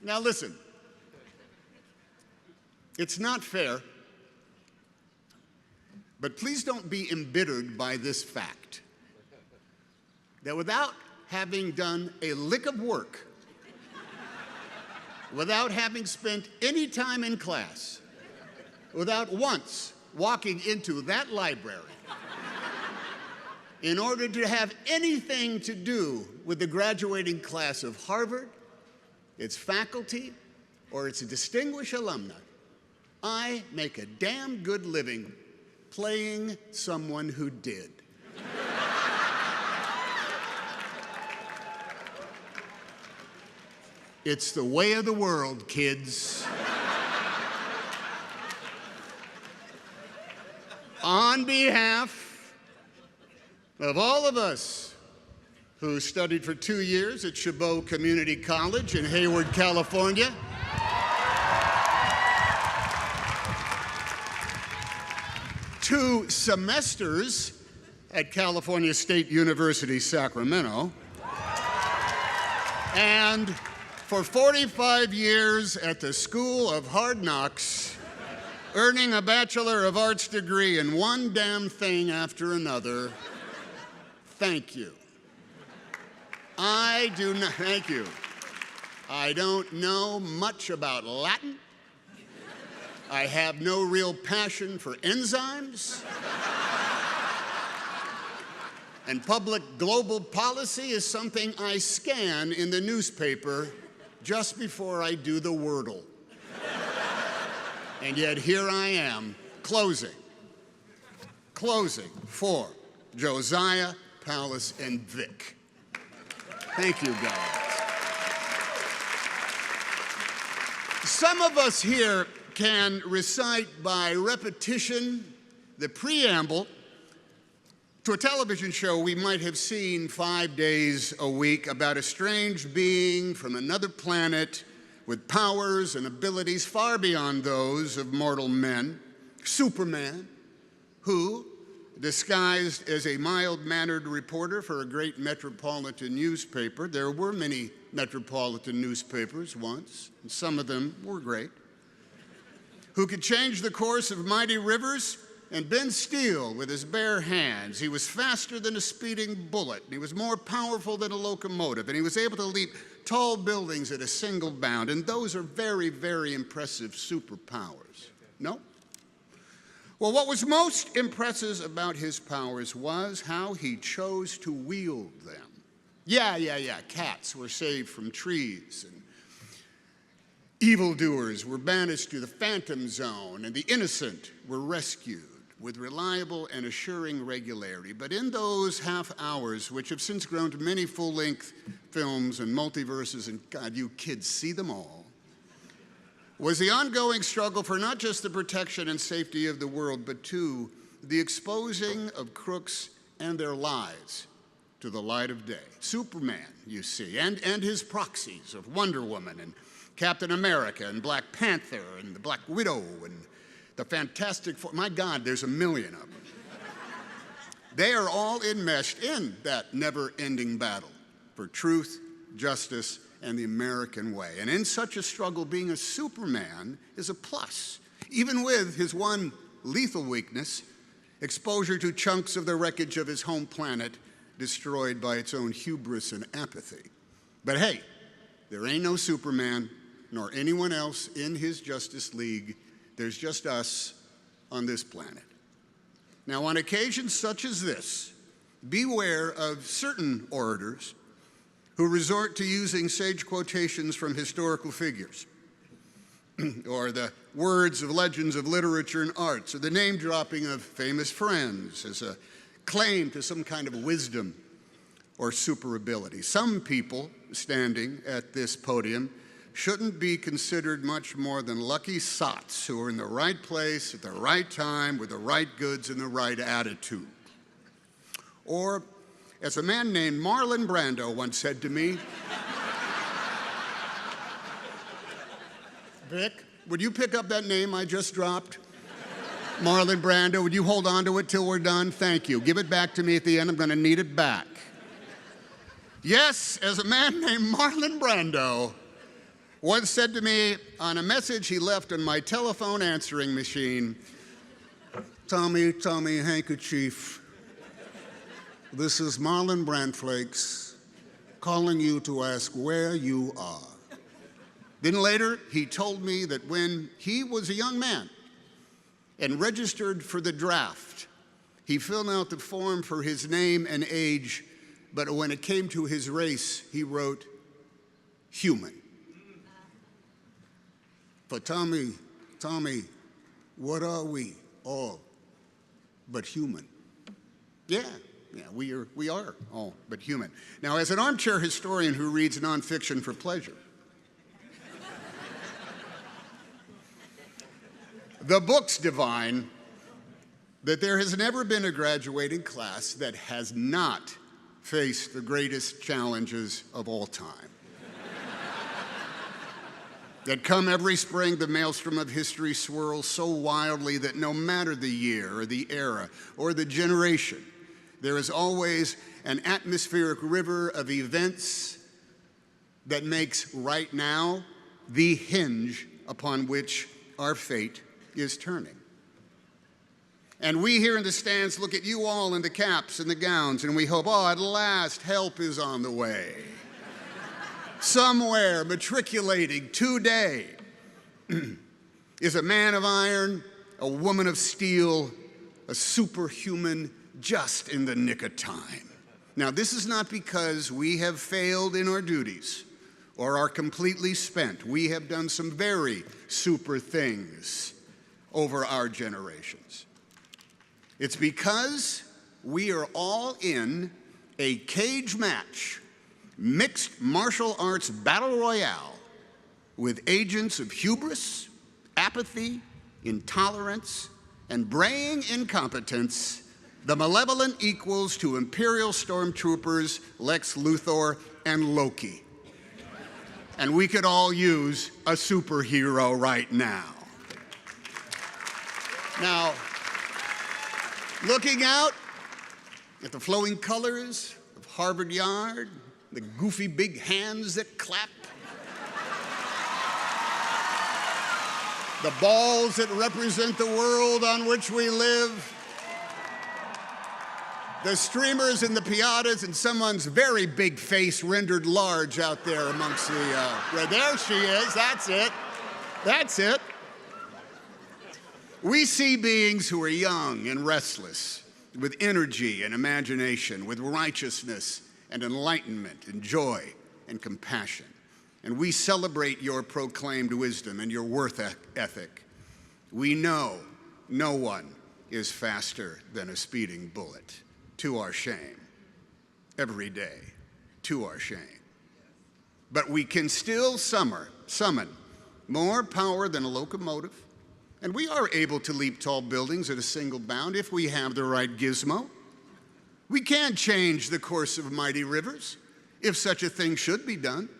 Now listen, it's not fair, but please don't be embittered by this fact that without having done a lick of work, without having spent any time in class, without once walking into that library, in order to have anything to do with the graduating class of Harvard, its faculty, or its distinguished alumni, I make a damn good living playing someone who did. It's the way of the world, kids. On behalf of all of us who studied for 2 years at Chabot Community College in Hayward, California, 2 semesters at California State University, Sacramento, and for 45 years at the School of Hard Knocks, earning a Bachelor of Arts degree in one damn thing after another. Thank you. Thank you. I don't know much about Latin. I have no real passion for enzymes. And public global policy is something I scan in the newspaper just before I do the Wordle. And yet here I am, closing for Josiah, Palace, and Vic. Thank you, guys. Some of us here can recite by repetition the preamble to a television show we might have seen 5 days a week about a strange being from another planet with powers and abilities far beyond those of mortal men, Superman, who, disguised as a mild-mannered reporter for a great metropolitan newspaper — there were many metropolitan newspapers once, and some of them were great — who could change the course of mighty rivers and bend steel with his bare hands. He was faster than a speeding bullet, and he was more powerful than a locomotive, and he was able to leap tall buildings at a single bound, and those are very, very impressive superpowers. No? Well, what was most impressive about his powers was how he chose to wield them. Yeah, cats were saved from trees, and evildoers were banished to the phantom zone, and the innocent were rescued with reliable and assuring regularity. But in those half hours, which have since grown to many full-length films and multiverses, and God, you kids see them all, was the ongoing struggle for not just the protection and safety of the world, but too, the exposing of crooks and their lies to the light of day. Superman, you see, and his proxies of Wonder Woman and Captain America and Black Panther and the Black Widow and the Fantastic Four. My God, there's a million of them. They are all enmeshed in that never-ending battle for truth, justice, and the American way. And in such a struggle, being a Superman is a plus, even with his one lethal weakness, exposure to chunks of the wreckage of his home planet destroyed by its own hubris and apathy. But hey, there ain't no Superman nor anyone else in his Justice League. There's just us on this planet. Now, on occasions such as this, beware of certain orators who resort to using sage quotations from historical figures, or the words of legends of literature and arts, or the name-dropping of famous friends as a claim to some kind of wisdom or super ability. Some people standing at this podium shouldn't be considered much more than lucky sots who are in the right place at the right time with the right goods and the right attitude. Or, as a man named Marlon Brando once said to me, Vic, would you pick up that name I just dropped? Marlon Brando, would you hold on to it till we're done? Thank you. Give it back to me at the end. I'm going to need it back. Yes, as a man named Marlon Brando once said to me on a message he left on my telephone answering machine, Tommy, Hanksspeech, this is Marlon Brandflakes calling you to ask where you are. Then later, he told me that when he was a young man and registered for the draft, he filled out the form for his name and age, but when it came to his race, he wrote human. For Tommy, what are we all but human? Yeah, we are all but human. Now, as an armchair historian who reads nonfiction for pleasure, the books divine that there has never been a graduating class that has not faced the greatest challenges of all time. That come every spring, the maelstrom of history swirls so wildly that no matter the year or the era or the generation, there is always an atmospheric river of events that makes right now the hinge upon which our fate is turning. And we here in the stands look at you all in the caps and the gowns, and we hope, oh, at last, help is on the way. Somewhere matriculating today is a man of iron, a woman of steel, a superhuman just in the nick of time. Now, this is not because we have failed in our duties or are completely spent. We have done some very super things over our generations. It's because we are all in a cage match, mixed martial arts battle royale with agents of hubris, apathy, intolerance, and braying incompetence, the malevolent equals to Imperial stormtroopers Lex Luthor and Loki. And we could all use a superhero right now. Now, looking out at the flowing colors of Harvard Yard, the goofy big hands that clap, the balls that represent the world on which we live, the streamers and the piatas, and someone's very big face rendered large out there amongst the, there she is, that's it, that's it. We see beings who are young and restless, with energy and imagination, with righteousness and enlightenment and joy and compassion. And we celebrate your proclaimed wisdom and your worth ethic. We know no one is faster than a speeding bullet, to our shame, every day, to our shame. But we can still summon more power than a locomotive, and we are able to leap tall buildings at a single bound if we have the right gizmo. We can change the course of mighty rivers, if such a thing should be done.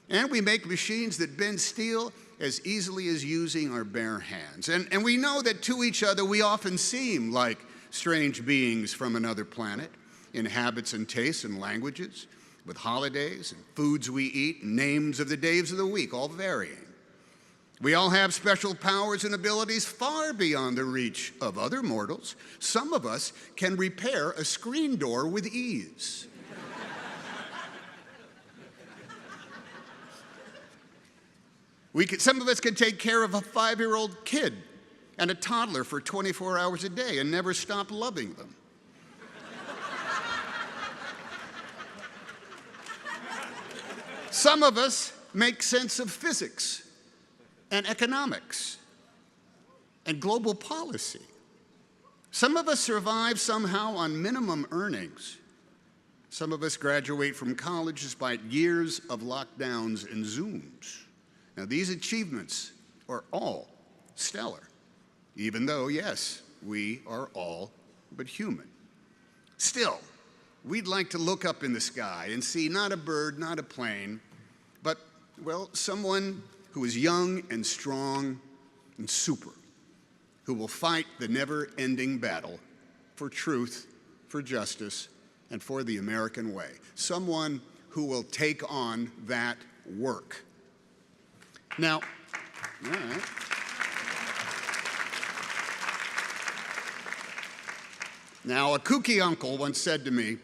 And we make machines that bend steel as easily as using our bare hands. And we know that to each other we often seem like strange beings from another planet, in habits and tastes and languages, with holidays and foods we eat, and names of the days of the week, all varying. We all have special powers and abilities far beyond the reach of other mortals. Some of us can repair a screen door with ease. Some of us can take care of a 5-year-old kid and a toddler for 24 hours a day and never stop loving them. Some of us make sense of physics and economics and global policy. Some of us survive somehow on minimum earnings. Some of us graduate from college despite years of lockdowns and Zooms. Now, these achievements are all stellar, even though, yes, we are all but human. Still, we'd like to look up in the sky and see not a bird, not a plane, but, well, someone who is young and strong and super, who will fight the never-ending battle for truth, for justice, and for the American way. Someone who will take on that work. Now, all right. Now, a kooky uncle once said to me,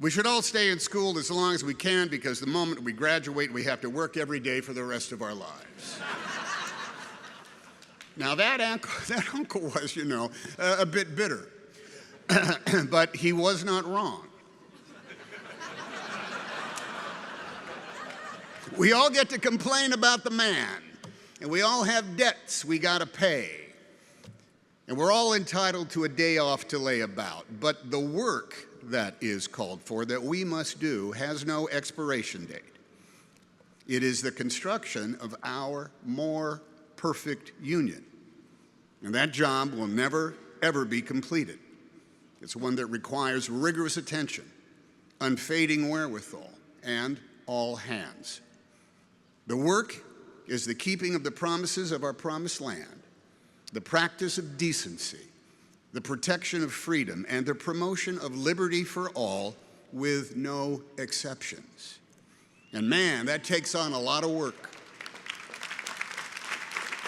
"We should all stay in school as long as we can because the moment we graduate, we have to work every day for the rest of our lives." Now, that uncle was, a bit bitter, but he was not wrong. We all get to complain about the man, and we all have debts we got to pay. And we're all entitled to a day off to lay about. But the work that is called for, that we must do, has no expiration date. It is the construction of our more perfect union. And that job will never, ever be completed. It's one that requires rigorous attention, unfading wherewithal, and all hands. The work is the keeping of the promises of our promised land, the practice of decency, the protection of freedom, and the promotion of liberty for all with no exceptions. And man, that takes on a lot of work.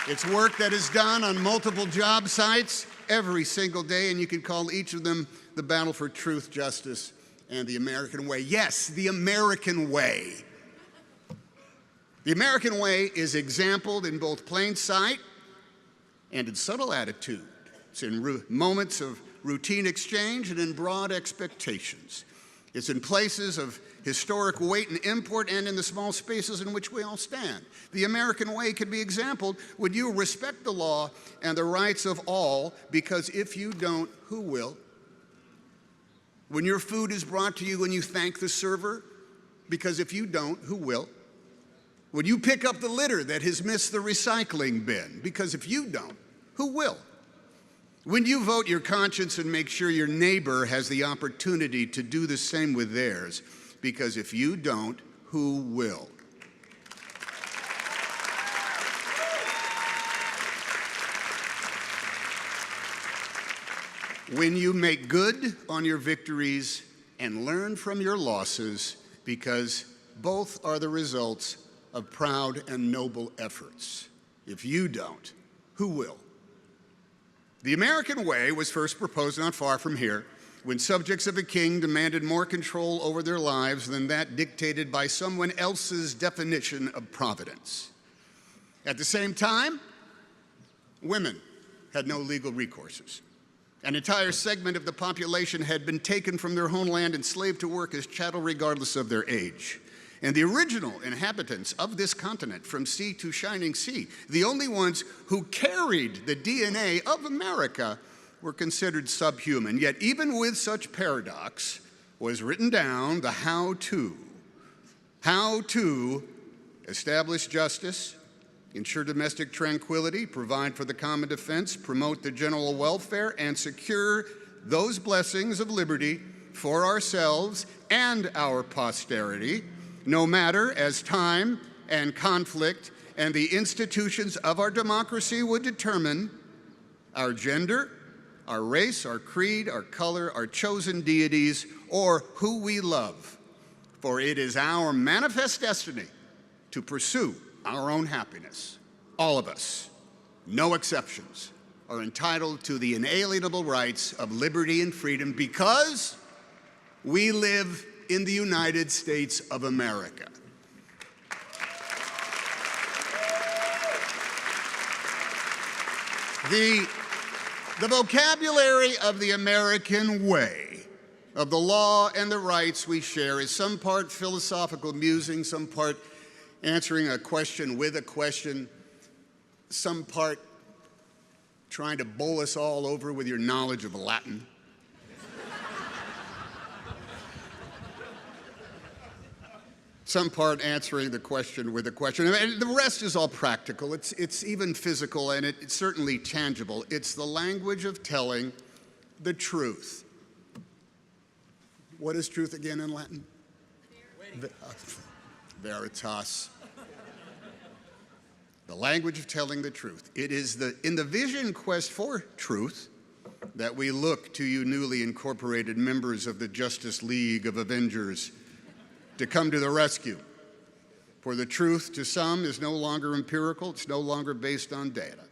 It's work that is done on multiple job sites every single day, and you can call each of them the battle for truth, justice, and the American way. Yes, the American way. The American way is exampled in both plain sight and in subtle attitude. It's in moments of routine exchange and in broad expectations. It's in places of historic weight and import and in the small spaces in which we all stand. The American way can be exampled when you respect the law and the rights of all, because if you don't, who will? When your food is brought to you and you thank the server, because if you don't, who will? When you pick up the litter that has missed the recycling bin, because if you don't, who will? When you vote your conscience and make sure your neighbor has the opportunity to do the same with theirs, because if you don't, who will? When you make good on your victories and learn from your losses, because both are the results of proud and noble efforts. If you don't, who will? The American way was first proposed not far from here, when subjects of a king demanded more control over their lives than that dictated by someone else's definition of providence. At the same time, women had no legal recourses. An entire segment of the population had been taken from their homeland and enslaved to work as chattel regardless of their age. And the original inhabitants of this continent, from sea to shining sea, the only ones who carried the DNA of America, were considered subhuman. Yet even with such paradox was written down the how-to. How to establish justice, ensure domestic tranquility, provide for the common defense, promote the general welfare, and secure those blessings of liberty for ourselves and our posterity, no matter as time and conflict and the institutions of our democracy would determine our gender, our race, our creed, our color, our chosen deities, or who we love. For it is our manifest destiny to pursue our own happiness. All of us, no exceptions, are entitled to the inalienable rights of liberty and freedom because we live in the United States of America. The vocabulary of the American way, of the law and the rights we share, is some part philosophical musing, some part answering a question with a question, some part trying to bowl us all over with your knowledge of Latin. Some part answering the question with a question. And the rest is all practical. It's even physical, and it's certainly tangible. It's the language of telling the truth. What is truth again in Latin? Veritas. The language of telling the truth. It is in the vision quest for truth that we look to you newly incorporated members of the Justice League of Avengers to come to the rescue. For the truth to some is no longer empirical, it's no longer based on data,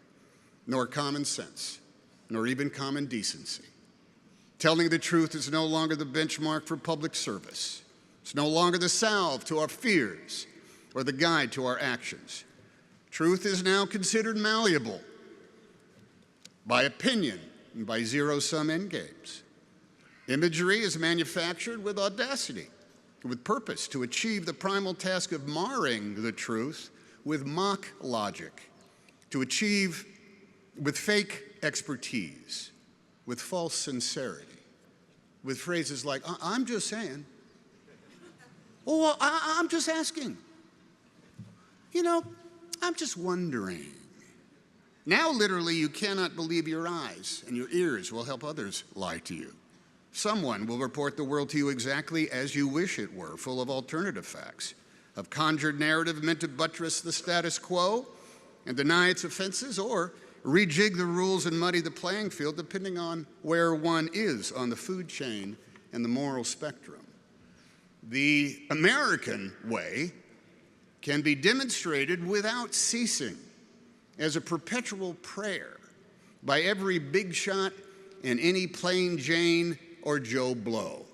nor common sense, nor even common decency. Telling the truth is no longer the benchmark for public service. It's no longer the salve to our fears or the guide to our actions. Truth is now considered malleable by opinion and by zero-sum endgames. Imagery is manufactured with audacity, with purpose to achieve the primal task of marring the truth with mock logic, to achieve with fake expertise, with false sincerity, with phrases like, I'm just saying, or I'm just asking, I'm just wondering. Now, literally, you cannot believe your eyes, and your ears will help others lie to you. Someone will report the world to you exactly as you wish it were, full of alternative facts, of conjured narrative meant to buttress the status quo and deny its offenses, or rejig the rules and muddy the playing field depending on where one is on the food chain and the moral spectrum. The American way can be demonstrated without ceasing as a perpetual prayer by every big shot and any plain Jane or Joe Blow.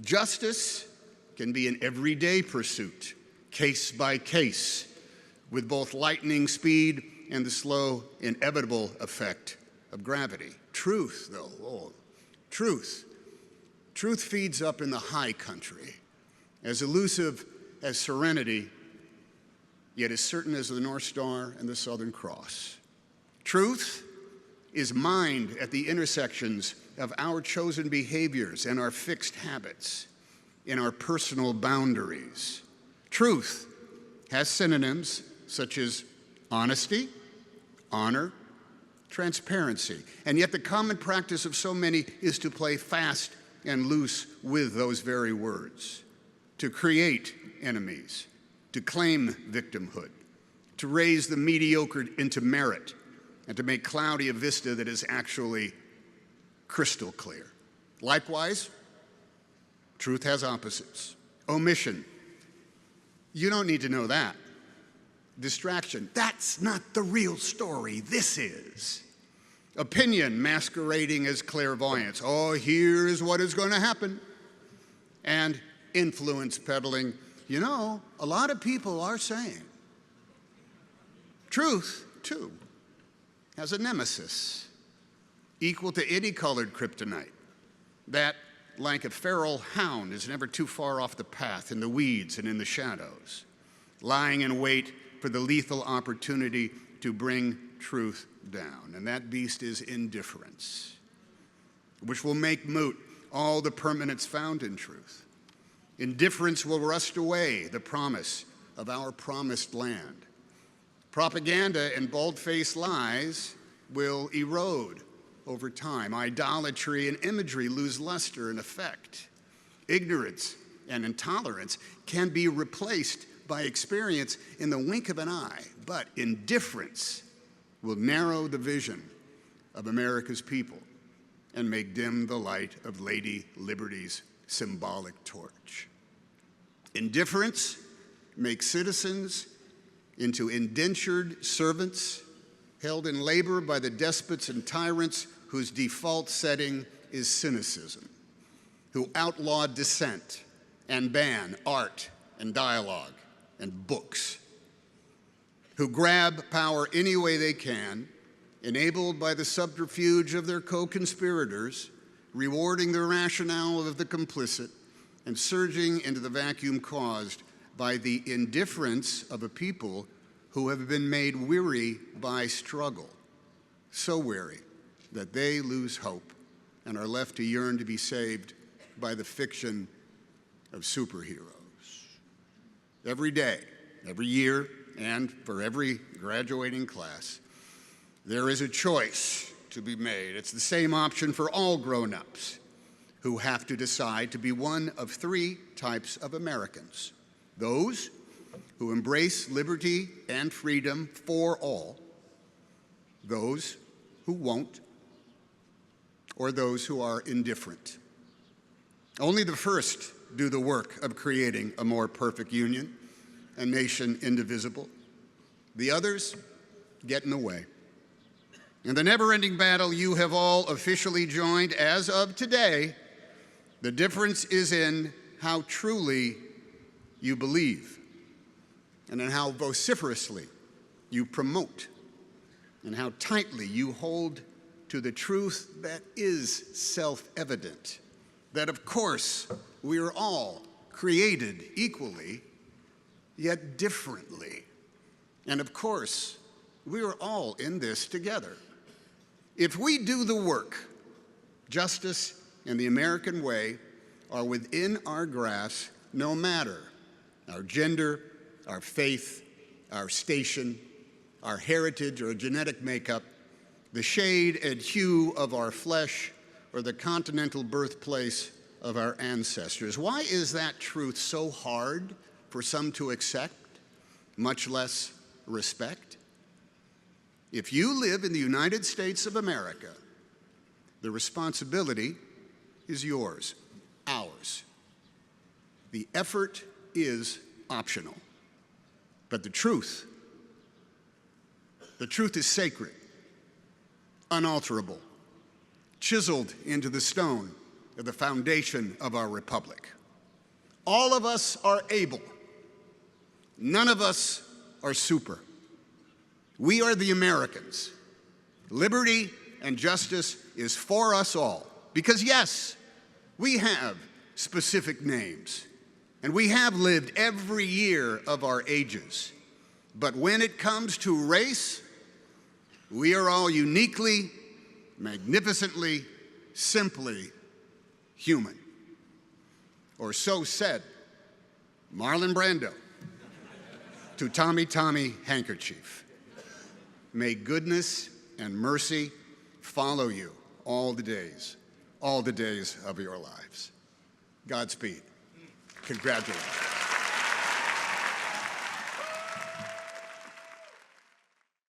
Justice can be an everyday pursuit, case by case, with both lightning speed and the slow, inevitable effect of gravity. Truth, though, truth feeds up in the high country, as elusive as serenity, yet as certain as the North Star and the Southern Cross. Truth is mined at the intersections of our chosen behaviors and our fixed habits, in our personal boundaries. Truth has synonyms such as honesty, honor, transparency, and yet the common practice of so many is to play fast and loose with those very words, to create enemies, to claim victimhood, to raise the mediocre into merit, and to make cloudy a vista that is actually crystal clear. Likewise, truth has opposites. Omission. You don't need to know that. Distraction. That's not the real story. This is. Opinion masquerading as clairvoyance. Oh, here is what is going to happen. And influence peddling. A lot of people are saying. Truth, too, has a nemesis equal to any colored kryptonite that, like a feral hound, is never too far off the path in the weeds and in the shadows, lying in wait for the lethal opportunity to bring truth down. And that beast is indifference, which will make moot all the permanence found in truth. Indifference will rust away the promise of our promised land. Propaganda and bald-faced lies will erode over time. Idolatry and imagery lose luster and effect. Ignorance and intolerance can be replaced by experience in the wink of an eye, but indifference will narrow the vision of America's people and make dim the light of Lady Liberty's symbolic torch. Indifference makes citizens into indentured servants held in labor by the despots and tyrants whose default setting is cynicism, who outlaw dissent and ban art and dialogue and books, who grab power any way they can, enabled by the subterfuge of their co-conspirators, rewarding the rationale of the complicit, and surging into the vacuum caused by the indifference of a people who have been made weary by struggle, so weary that they lose hope and are left to yearn to be saved by the fiction of superheroes. Every day, every year, and for every graduating class, there is a choice to be made. It's the same option for all grown-ups who have to decide to be one of three types of Americans: those who embrace liberty and freedom for all, those who won't, or those who are indifferent. Only the first do the work of creating a more perfect union, a nation indivisible. The others get in the way. In the never-ending battle you have all officially joined as of today, the difference is in how truly you believe and in how vociferously you promote and how tightly you hold to the truth that is self-evident, that of course we are all created equally, yet differently. And of course, we are all in this together. If we do the work, justice and the American way are within our grasp, no matter our gender, our faith, our station, our heritage or genetic makeup, the shade and hue of our flesh, or the continental birthplace of our ancestors. Why is that truth so hard for some to accept, much less respect? If you live in the United States of America, the responsibility is yours, ours. The effort is optional. But the truth is sacred, unalterable, chiseled into the stone of the foundation of our republic. All of us are able. None of us are super. We are the Americans. Liberty and justice is for us all. Because yes, we have specific names, and we have lived every year of our ages. But when it comes to race, we are all uniquely, magnificently, simply human. Or so said Marlon Brando to Tommy Handkerchief. May goodness and mercy follow you all the days of your lives. Godspeed. Congratulations.